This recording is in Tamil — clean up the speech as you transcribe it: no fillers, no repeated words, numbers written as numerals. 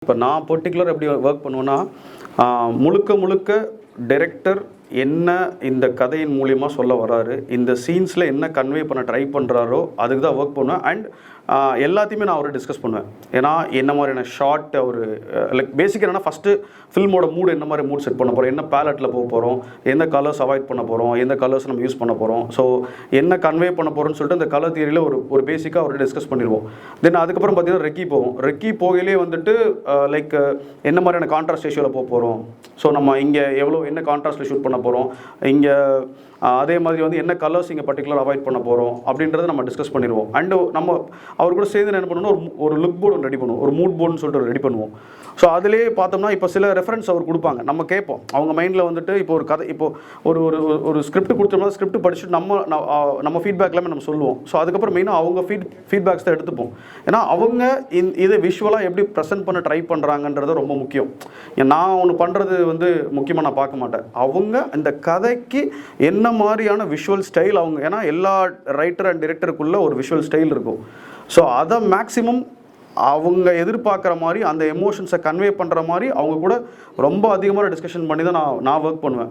இப்போ நான் பர்டிகுலர் எப்படி ஒர்க் பண்ணுவேன்னா, முழுக்க முழுக்க டைரக்டர் என்ன இந்த கதையின் மூலிமா சொல்ல வராரு, இந்த சீன்ஸில் என்ன கன்வே பண்ண ட்ரை பண்ணுறாரோ அதுக்கு தான் ஒர்க் பண்ணுவேன். அண்ட் எல்லாத்தையுமே நான் அவரை டிஸ்கஸ் பண்ணுவேன். ஏன்னா என்ன மாதிரியான ஷார்ட் ஒரு லைக் பேசிக் என்னென்னா, ஃபஸ்ட்டு ஃபில்மோட மூடு என்ன மாதிரி மூட் செட் பண்ண போகிறோம், என்ன பேலட்டில் போக போகிறோம், எந்த கலர்ஸ் அவாய்ட் பண்ண போகிறோம், எந்த கலர்ஸ் நம்ம யூஸ் பண்ண போகிறோம், ஸோ என்ன கன்வே பண்ண போகிறோன்னு சொல்லிட்டு அந்த கலர் தியரியில் ஒரு பேசிக்காக அவர்கிட்ட டிஸ்கஸ் பண்ணிடுவோம். தென் அதுக்கப்புறம் பார்த்தீங்கன்னா ரெக்கி போவோம். ரெக்கி போகையிலே வந்துட்டு லைக் என்ன மாதிரியான கான்ட்ராஸ்ட் ரேஷியோவில் போக போகிறோம், ஸோ நம்ம இங்கே எவ்வளோ என்ன கான்ட்ராஸ்ட்டில் ஷூட் பண்ண போகிறோம், இங்கே அதே மாதிரி வந்து என்ன கலர்ஸ் இங்கே பர்டிகுலர் அவாய்ட் பண்ண போகிறோம் அப்படின்றத நம்ம டிஸ்கஸ் பண்ணிடுவோம். அண்டு நம்ம அவர் கூட சேர்ந்து என்ன பண்ணணும்னா ஒரு லுக் போர்டு ஒன்று ரெடி பண்ணுவோம், ஒரு மூட் போர்டுன்னு சொல்லிட்டு ரெடி பண்ணுவோம். ஸோ அதிலே பார்த்தோம்னா இப்போ சில ரெஃபரன்ஸ் அவர் கொடுப்பாங்க, நம்ம கேட்போம். அவங்க மைண்டில் வந்துட்டு இப்போ ஒரு கதை, இப்போ ஒரு ஒரு ஸ்கிரிப்ட் கொடுத்தோம்னா ஸ்கிரிப்ட் படிச்சுட்டு நம்ம ஃபீட்பேக் எல்லாமே நம்ம சொல்லுவோம். ஸோ அதுக்கப்புறம் மெயினாக அவங்க ஃபீட்பேக்ஸ் தான் எடுத்துப்போம். ஏன்னா அவங்க இதை விஷுவலாக எப்படி ப்ரெசென்ட் பண்ண ட்ரை பண்ணுறாங்கன்றது ரொம்ப முக்கியம். நான் ஒன்று பண்ணுறது வந்து முக்கியமாக நான் பார்க்க மாட்டேன். அவங்க இந்த கதைக்கு என்ன மாதிரியான விஷுவல் ஸ்டைல் அவங்க, ஏன்னா எல்லா ரைட்டர் அண்ட் டிரெக்டருக்குள்ளே ஒரு விஷுவல் ஸ்டைல் இருக்கும். ஸோ அதை மேக்ஸிமம் அவங்க எதிர்பார்க்குற மாதிரி அந்த எமோஷன்ஸை கன்வே பண்ணுற மாதிரி அவங்க கூட ரொம்ப அதிகமாக டிஸ்கஷன் பண்ணி தான் நான் ஒர்க் பண்ணுவேன்.